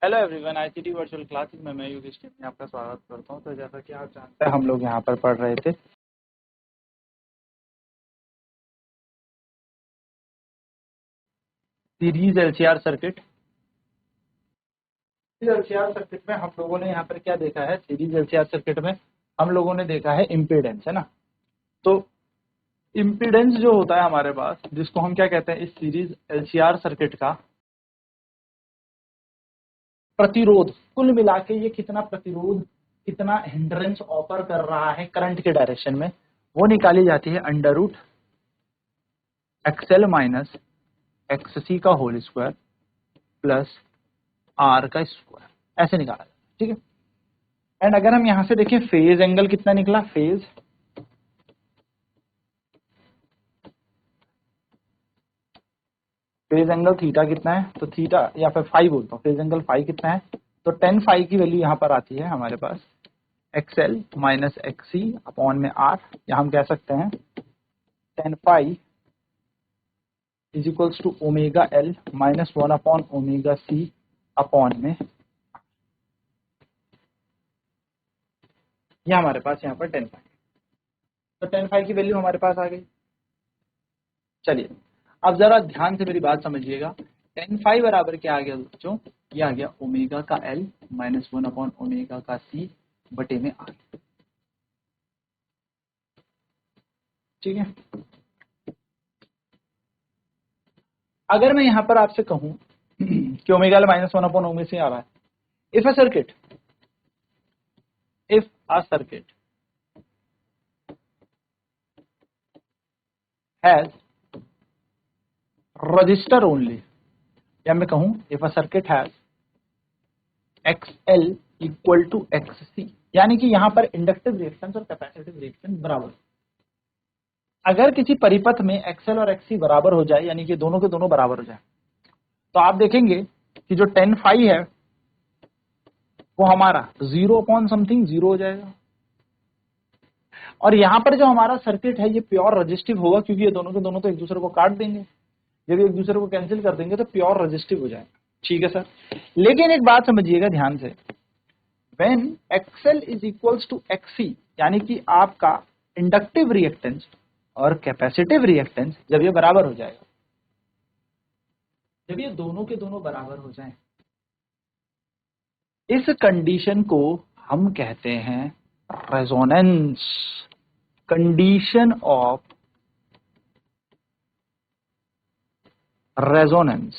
Hello everyone, ICT virtual classes में मैं युधिष्ठिर में आपका स्वागत करता हूं। तो जैसा कि आप जानते हैं, हम लोग यहां पर पढ़ रहे थे series LCR circuit. LCR circuit में हम लोगों ने यहां पर क्या देखा है? सीरीज एलसीआर सर्किट में हम लोगों ने देखा है इम्पीडेंस, है ना। तो इम्पीडेंस जो होता है हमारे पास, जिसको हम क्या कहते हैं, इस सीरीज एलसीआर सर्किट का प्रतिरोध, कुल मिला के ये कितना प्रतिरोध, कितना हिंड्रेंस ऑफर कर रहा है करंट के डायरेक्शन में, वो निकाली जाती है under root XL minus XC का होल स्क्वायर प्लस आर का स्क्वायर, ऐसे निकाला जाता है। ठीक है। एंड अगर हम यहां से देखें, फेज एंगल कितना निकला? फेज एंगल थीटा कितना है? तो थीटा या फिर फाई बोलता हूँ, फेज एंगल फाई कितना है? तो टेन फाई की वैल्यू यहाँ पर आती है हमारे पास एक्सएल माइनस एक्सी अपॉन में आर, या हम कह सकते हैं tan phi is equals to omega L minus one upon omega C upon में, यह हमारे पास यहाँ पर टेन फाई। तो टेन फाई की वैल्यू हमारे पास आ गई। चलिए अब जरा ध्यान से मेरी बात समझिएगा। टेन फाई बराबर क्या आ गया बच्चों? ये आ गया ओमेगा का L minus one upon omega का सी बटे में आर। ठीक है। अगर मैं यहां पर आपसे कहूं कि omega L minus one upon omega C आ रहा है, if a circuit has resistor only, या मैं कहूं if a circuit has XL equal to XC, यानी कि यहां पर इंडक्टिव रिएक्टेंस और कैपेसिटिव रिएक्टेंस बराबर। अगर किसी परिपथ में एक्सएल और एक्ससी बराबर हो जाए, यानी कि दोनों के दोनों बराबर हो जाए, तो आप देखेंगे कि जो टेन फाई है वो हमारा जीरो अपॉन समथिंग जीरो हो जाएगा। और यहां पर जो हमारा सर्किट है ये प्योर रजिस्टिव होगा, क्योंकि ये दोनों के दोनों तो एक दूसरे को काट देंगे। जब एक दूसरे को कैंसिल कर देंगे तो प्योर रजिस्टिव हो जाएगा। ठीक है सर। लेकिन एक बात समझिएगा ध्यान से, when XL is equals to XC, यानी कि आपका इंडक्टिव रिएक्टेंस और कैपेसिटिव रिएक्टेंस जब ये बराबर हो जाएगा, जब ये दोनों के दोनों बराबर हो जाएं, इस कंडीशन को हम कहते हैं resonance, condition of resonance,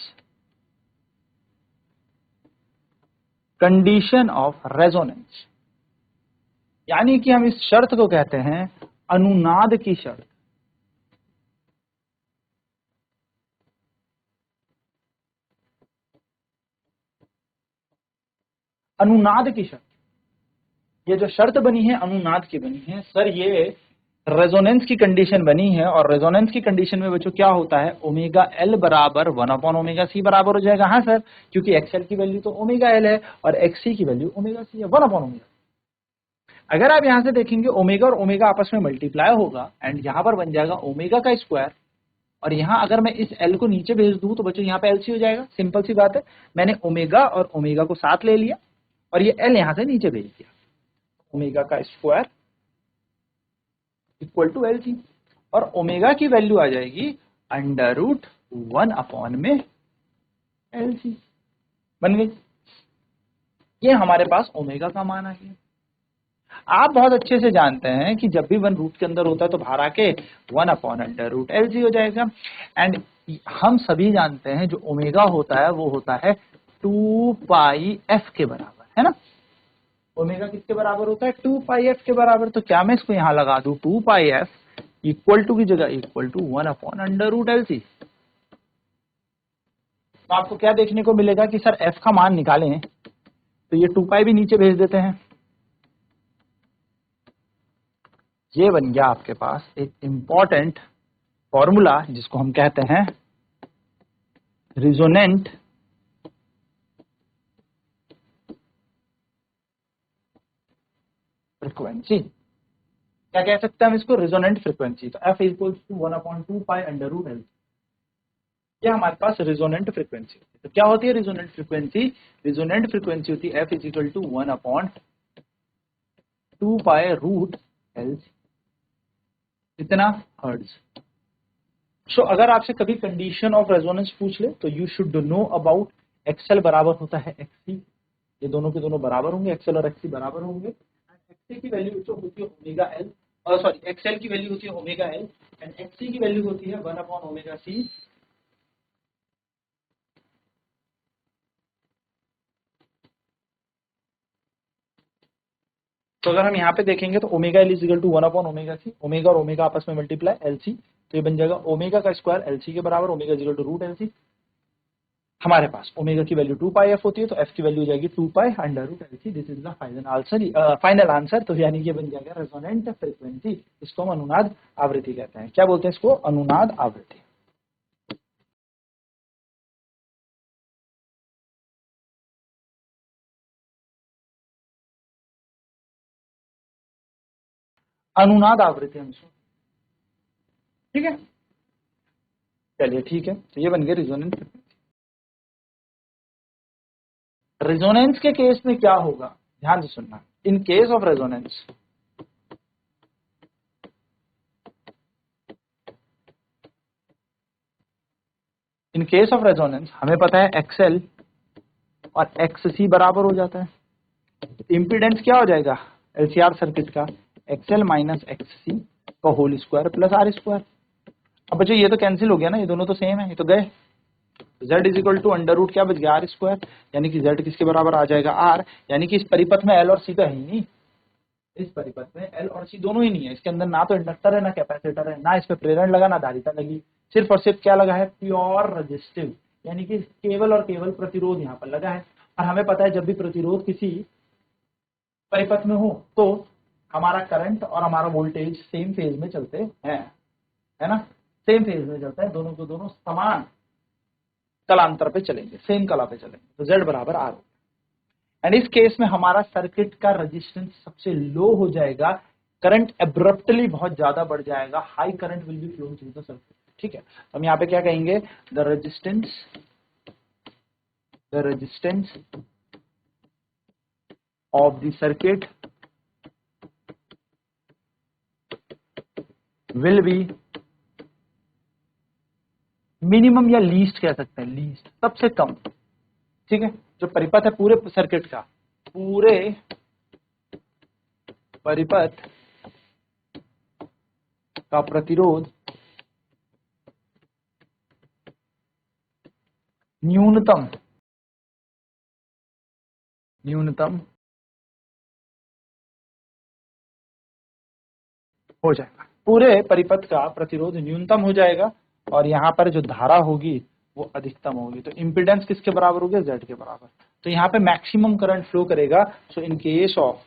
condition of resonance, यानी कि हम इस शर्त को कहते हैं अनुनाद की शर्त। अनुनाद की शर्त, ये जो शर्त बनी है अनुनाद की बनी है सर, ये रेजोनेंस की कंडीशन बनी है। और रेजोनेंस की कंडीशन में बच्चों क्या होता है? ओमेगा एल बराबर वन अपॉन ओमेगा सी बराबर हो जाएगा। हाँ सर, क्योंकि एक्सएल की वैल्यू तो ओमेगा एल है और एक्ससी की वैल्यू ओमेगा सी है, वन अपॉन ओमेगा। अगर आप यहां से देखेंगे, ओमेगा और ओमेगा आपस में मल्टीप्लाई होगा एंड यहां पर बन जाएगा ओमेगा का स्क्वायर। और यहां अगर मैं इस एल को नीचे भेज दूं तो बच्चों यहाँ पे एलसी हो जाएगा। सिंपल सी बात है, मैंने ओमेगा और ओमेगा को साथ ले लिया और ये एल यहां से नीचे भेज दिया। ओमेगा का square equal to L C, और ओमेगा की वैल्यू आ जाएगी अंडर रूट वन अपॉन में एल सी, बन गई। ये हमारे पास ओमेगा का मान आ गया। आप बहुत अच्छे से जानते हैं कि जब भी वन रूट के अंदर होता है तो बाहर आके one upon under root L C हो जाएगा। एंड हम सभी जानते हैं जो ओमेगा होता है वो होता है टू पाई एफ के बराबर, है ना। ओमेगा किसके बराबर होता है? टू पाई एफ के बराबर। तो क्या मैं इसको यहां लगा दूं, two pi F equal to की जगह equal to one upon under root L C. तो आपको क्या देखने को मिलेगा कि सर एफ का मान निकालें तो ये टू पाई भी नीचे भेज देते हैं। ये बन गया आपके पास एक इंपॉर्टेंट फॉर्मूला जिसको हम कहते हैं रिजोनेंट फ्रीक्वेंसी। क्या कह सकते हैं हम इसको? Resonant frequency. तो F equal to one upon two pi under root L. ये हमारे पास रेजोनेंट फ्रीक्वेंसी होती है। तो क्या होती है रेजोनेंट फ्रीक्वेंसी? रेजोनेंट फ्रीक्वेंसी होती है F=1/2π√L इतना हर्ट्ज। सो अगर आपसे कभी कंडीशन ऑफ रेजोनेंस पूछ ले तो you should know about XL बराबर होता है एक्ससी, ये दोनों के दोनों बराबर होंगे, एक्सएल और एक्ससी बराबर होंगे। एक्ससी की वैल्यू जो होती है ओमेगा एल, सॉरी एक्सएल की वैल्यू होती है ओमेगा एल एंड एक्ससी की वैल्यू होती है 1/ओमेगा सी। तो अगर हम यहाँ पे देखेंगे तो ओमेगा एल इजिकल टू 1/ओमेगा सी, ओमेगा और ओमेगा आपस में मल्टीप्लाई एल सी, तो ये बन जाएगा ओमेगा का स्क्वायर एल सी के बराबर, omega is equal to root L C. हमारे पास ओमेगा की वैल्यू 2πf होती है तो f की वैल्यू हो जाएगी 2π√LC। This is the final answer. तो यानी कि बन जाएगा रेजोनेंट फ्रीक्वेंसी, इसको हम अनुनाद आवृत्ति कहते हैं। क्या बोलते हैं इसको? अनुनाद आवृत्ति। अनुनाद आवृत्ति हम इसको, ठीक है। चलिए ठीक है, तो ये बन गया रेजोनेंट फ्रीक्वेंसी। रेजोनेंस के केस में क्या होगा, ध्यान से सुनना। इन case of resonance, in case of resonance हमें पता है एक्सएल और एक्ससी बराबर हो जाता है। इम्पीडेंस क्या हो जाएगा एलसीआर सर्किट का? एक्सएल माइनस एक्ससी का whole square plus R square. अब बच्चों ये तो कैंसिल हो गया ना, ये दोनों तो सेम है, ये तो गए। z is equal to under root क्या बच गया? आर स्क्वायर, यानी कि z किसके बराबर आ जाएगा? आर। यानी कि इस परिपथ में एल और सी तो है ही नहीं, इस परिपथ में एल और सी दोनों ही नहीं है। इसके अंदर ना तो इंडक्टर है ना कैपेसिटर है, ना इसमें प्रेरण लगा ना धारिता लगी, सिर्फ और सिर्फ क्या लगा है? प्योर रजिस्टिव, यानी कि केवल और केवल प्रतिरोध यहाँ पर लगा है। और हमें पता है जब भी प्रतिरोध किसी परिपथ में हो तो हमारा करंट और हमारा वोल्टेज सेम फेज में चलते हैं, है ना, सेम फेज में चलता है, दोनों को दोनों समान कलांतर पे चलेंगे, सेम कला पे चलेंगे। तो Z बराबर R। एंड इस केस में हमारा सर्किट का रेजिस्टेंस सबसे लो हो जाएगा, करंट एब्रप्टली बहुत ज्यादा बढ़ जाएगा, high current will be flowing through the circuit, ठीक है। हम यहाँ पे क्या कहेंगे? The resistance of the circuit will be minimum, या लीस्ट कह सकते हैं, लीस्ट सबसे कम, ठीक है। जो परिपथ है पूरे सर्किट का, पूरे परिपथ का प्रतिरोध न्यूनतम हो जाएगा, पूरे परिपथ का प्रतिरोध न्यूनतम हो जाएगा और यहाँ पर जो धारा होगी वो अधिकतम होगी। तो इम्पीडेंस किसके बराबर होगी? Z के बराबर। तो यहाँ पे मैक्सिमम करंट फ्लो करेगा। सो इन केस ऑफ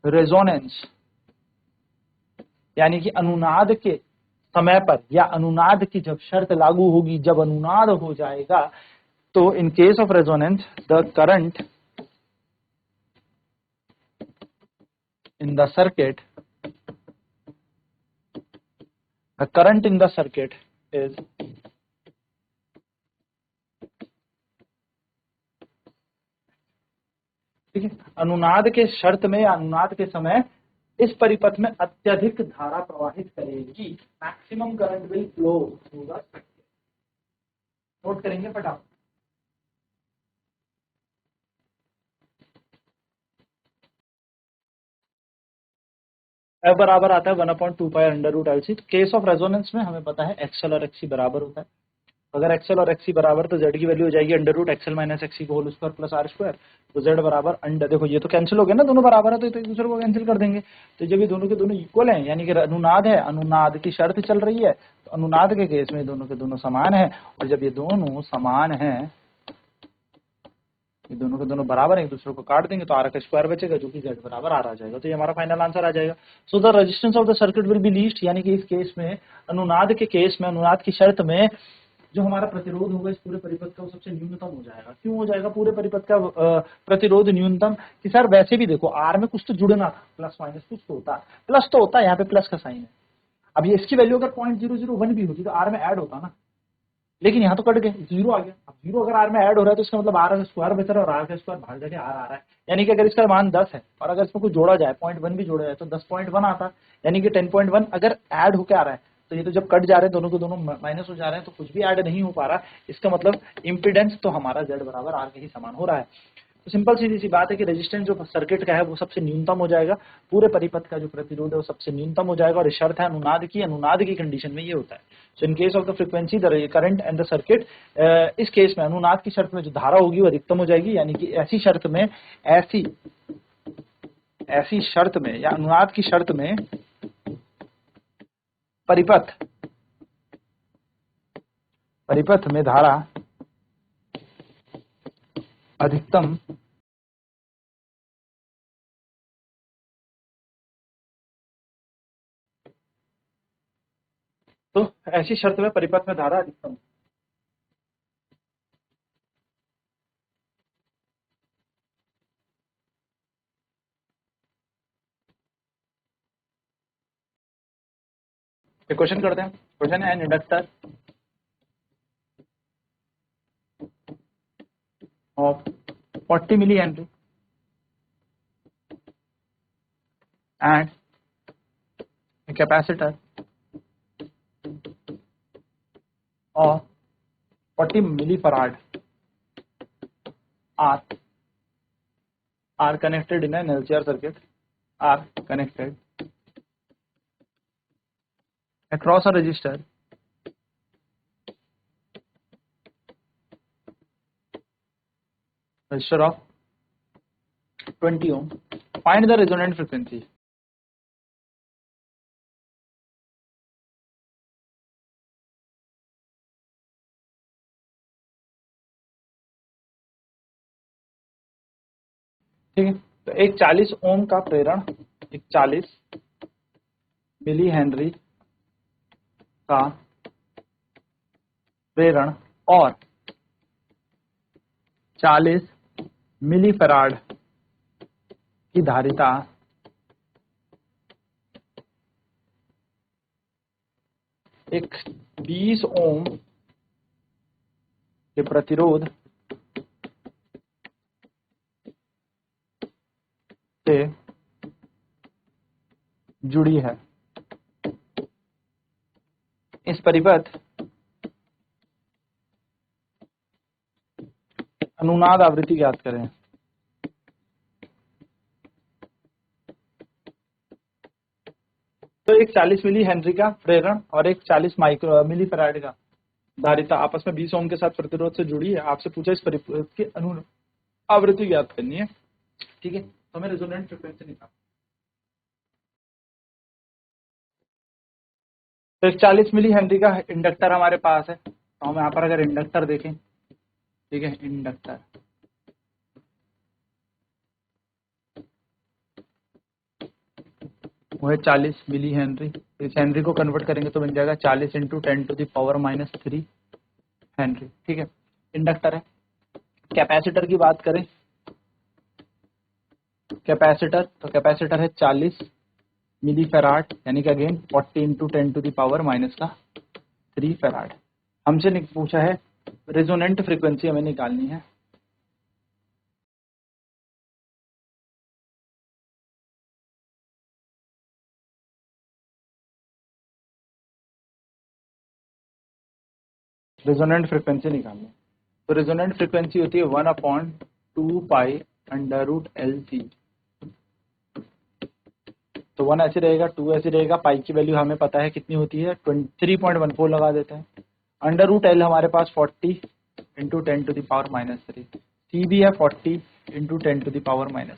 रेजोनेंस, यानी कि अनुनाद के समय पर या अनुनाद की जब शर्त लागू होगी, जब अनुनाद हो जाएगा, तो इन case of resonance the current in the circuit is ठीक है। अनुनाद के शर्त में या अनुनाद के समय इस परिपथ में अत्यधिक धारा प्रवाहित करेगी, maximum current will flow through the circuit. Note करेंगे फटाफट। F बराबर आता है 1/2π√LC। केस ऑफ रेजोनेंस में हमें पता है एक्सएल और एक्ससी बराबर होता है। अगर एक्सएल और एक्ससी बराबर तो Z की वैल्यू हो जाएगी √XL माइनस एक्ससी का whole square plus R square. तो Z बराबर अंडर, देखो ये तो कैंसिल हो गया ना, दोनों बराबर है तो एक दूसरे को कैंसिल कर देंगे। तो जब ये दोनों के दोनों इक्वल हैं, यानी कि अनुनाद है, अनुनाद की शर्त चल रही है, तो अनुनाद के केस में दोनों के दोनों समान है। और जब ये दोनों समान है, ये दोनों के दोनों बराबर है, एक दूसरे को काट देंगे तो आर का स्क्वायर बचेगा, जो कि Z बराबर आर आ जाएगा। तो ये हमारा फाइनल आंसर आ जाएगा। So the resistance of the circuit will B least, यानी कि इस केस में, अनुनाद के केस में, अनुनाद की शर्त में जो हमारा प्रतिरोध होगा इस पूरे परिपथ का वो सबसे न्यूनतम हो जाएगा। क्यों हो जाएगा पूरे परिपथ का प्रतिरोध न्यूनतम? कि सर वैसे भी देखो आर में कुछ तो जुड़ना था, प्लस माइनस कुछ तो होता, प्लस तो होता है, यहाँ पे प्लस का साइन है। अब ये इसकी वैल्यू अगर 0.001 भी होती तो आर में ऐड होता ना, लेकिन यहाँ तो कट गए, जीरो आ गया। अब जीरो अगर आर में ऐड हो रहा है तो इसका मतलब आर का स्क्वायर बच रहा है और आर का स्क्वायर बाहर जाके आर आ रहा है, यानी कि अगर इसका मान 10 है और अगर इसमें कुछ जोड़ा जाए 0.1 भी जोड़ा जाए तो 10.1 आता है, यानी कि 10.1 अगर ऐड होके आ रहा है। तो ये तो जब कट जा रहे हैं दोनों के दोनों माइनस हो जा रहे हैं तो कुछ भी ऐड नहीं हो पा रहा, इसका मतलब इम्पीडेंस तो हमारा Z बराबर आर के ही समान हो रहा है। तो सिंपल सीधी सी बात है कि रेजिस्टेंस जो सर्किट का है वो सबसे न्यूनतम हो जाएगा, पूरे परिपथ का जो प्रतिरोध है वो सबसे न्यूनतम हो जाएगा, और शर्त है अनुनाद की कंडीशन में ये होता है। So in case of the frequency the current and the circuit, इस केस में अनुनाद की शर्त में जो धारा होगी वो अधिकतम हो जाएगी, यानी कि ऐसी शर्त में या अनुनाद की शर्त में परिपथ में धारा अधिकतम तो ऐसी शर्त में परिपथ में धारा अधिकतम। क्वेश्चन करते हैं। क्वेश्चन है, an inductor of 40 millihenry and a capacitor of 40 millifarad are connected in an LCR circuit, are connected across a resistor of 20 ohm. Find the resonant frequency. ठीक है, तो एक 40 ओम का प्रेरण, एक 40 मिली हेनरी का प्रेरण और 40 मिली फैराड की धारिता एक 20 ओम के प्रतिरोध से जुड़ी है। इस परिपथ अनुनाद आवृत्ति ज्ञात करें। तो एक 40 मिली हेनरी का प्रेरण और एक 40 मिली फैराड का धारिता आपस में 20 ओम के साथ प्रतिरोध से जुड़ी है। आपसे पूछा इस परिपथ की अनुनाद आवृत्ति ज्ञात करनी है। ठीक है, तो हमें रेजोनेंट फ्रीक्वेंसी निकाल। तो एक 40 मिली हेनरी का इंडक्टर हमारे पास है, तो हम यहाँ पर अगर इंडक्टर देखें, ठीक है, इंडक्टर वो है 40 मिली हेनरी। इस हेनरी को कन्वर्ट करेंगे तो बन जाएगा 40 इंटू 10⁻³ हेनरी। ठीक है, इंडक्टर है। कैपेसिटर की बात करें, कैपेसिटर, तो कैपेसिटर है 40 मिली फैराड, यानी कि अगेन 40 इंटू 10⁻³ फैराड। हमसे पूछा है रेजोनेंट फ्रीक्वेंसी हमें निकालनी है। रेजोनेंट फ्रीक्वेंसी निकालनी है, तो रेजोनेंट फ्रीक्वेंसी होती है 1/2π√LC। तो 1 ऐसे रहेगा, 2 ऐसे रहेगा, पाई की वैल्यू हमें पता है कितनी होती है, 3.14 लगा देते हैं। √L हमारे पास 40 इंटू 10⁻³ सी भी है 40 इंटू 10⁻³।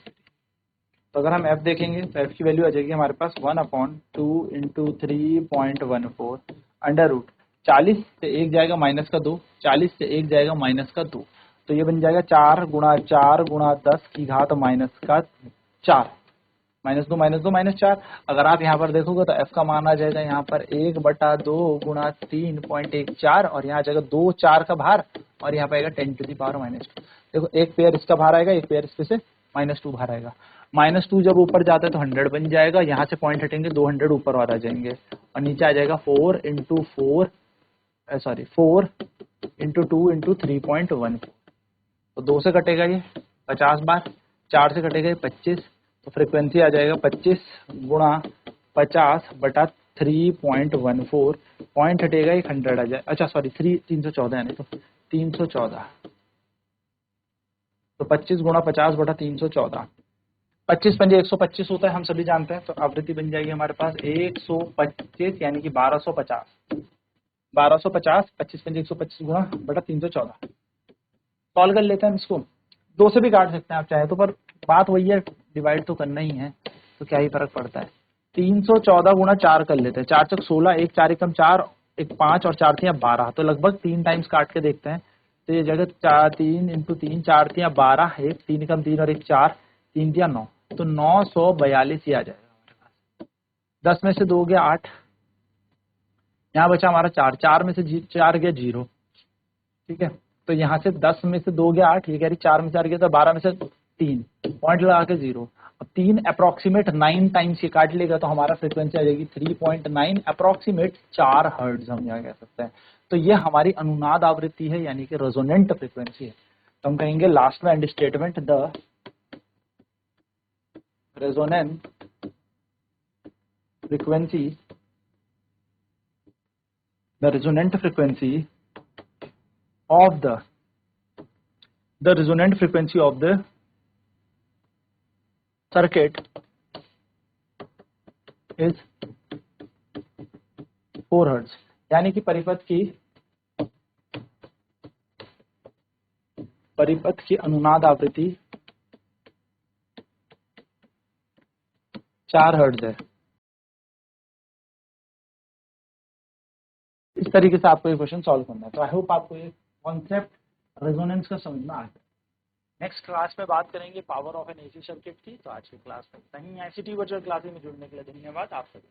तो अगर हम f देखेंगे तो f की वैल्यू आ जाएगी हमारे पास 1/2 इंटू 3.14 √ 40 से 1 जाएगा -2, 40 से 1 जाएगा -2, तो ये बन जाएगा 4 गुणा 4 गुणा 10 की घात -4, -2 -4। अगर आप यहाँ पर देखोगे तो f का मान आ जाएगा यहाँ पर 1/2 गुणा 3.14, और यहाँ जाएगा 2 4 का भार, और यहाँ पे आएगा 10⁻²। देखो एक पेयर इसका भार आएगा, एक पेयर इसके से -2 भार आएगा। -2 जब ऊपर जाता है तो 100 बन जाएगा, यहाँ से पॉइंट हटेंगे 200 ऊपर और आ जाएंगे और नीचे आ जाएगा 4 इंटू 2 इंटू 3.14। तो 2 से कटेगा ये 50 बार, 4 से कटेगा ये 25, तो फ्रिक्वेंसी आ जाएगा 25 गुणा 50 बटा 3.14, पॉइंट हटेगा 100 आ जाए, अच्छा सॉरी 314 यानी तो 314, तो 25 गुणा 50 बटा 314, 25 पंजे 125 होता है, हम सभी जानते हैं। तो आवृत्ति बन जाएगी हमारे पास 125 यानी कि 1250, 25 पंजे 125 गुणा बटा 314। सॉल्व कर लेते हैं इसको, 2 से भी काट सकते हैं आप चाहे तो, पर बात वही है, डिवाइड तो करना ही है, तो क्या ही फर्क पड़ता है। 314 गुणा 4 कर लेते हैं, 4 चक 16, 1 4 एकम 4, 1 5 और 4 3 12, तो लगभग 3 टाइम्स काट के देखते हैं। तो ये जगह 4 3 इंटू 3 4 3 12, 1 3 एकम 3 और 1 4, 3 3 9, तो 942 ही आ जाएगा हमारे पास। 10 में से 2 गया 8, यहाँ बचा हमारा 4, 4 में से 4 गया 0, ठीक है। तो यहाँ से 10 में से 2 गया 8, ये कह रही 4 में 4 गया, तो 12 में से 3, पॉइंट लगा के 0। अब 3 अप्रोक्सीमेट 9 टाइम्स ये काट लेगा, तो हमारा फ्रीक्वेंसी आ जाएगी 3.9 अप्रोक्सीमेट 4 हर्ट्ज, हम यहाँ कह सकते हैं। तो ये हमारी अनुनाद आवृत्ति है, यानी कि रेजोनेंट फ्रीक्वेंसी है। तो हम कहेंगे लास्ट में and statement, the resonant frequency, the resonant frequency of the resonant frequency of the circuit is 4 hertz, यानी कि परिपथ की अनुनाद आवृत्ति 4 हर्ट्ज है। इस तरीके से आपको ये क्वेश्चन सॉल्व करना है। तो आई होप आपको ये कॉन्सेप्ट रेजोनेंस का समझ में आ गया। नेक्स्ट क्लास में बात करेंगे power of N AC circuit की। तो आज की क्लास में नहीं, ICT वर्चुअल क्लासेस में जुड़ने के लिए धन्यवाद आप सभी।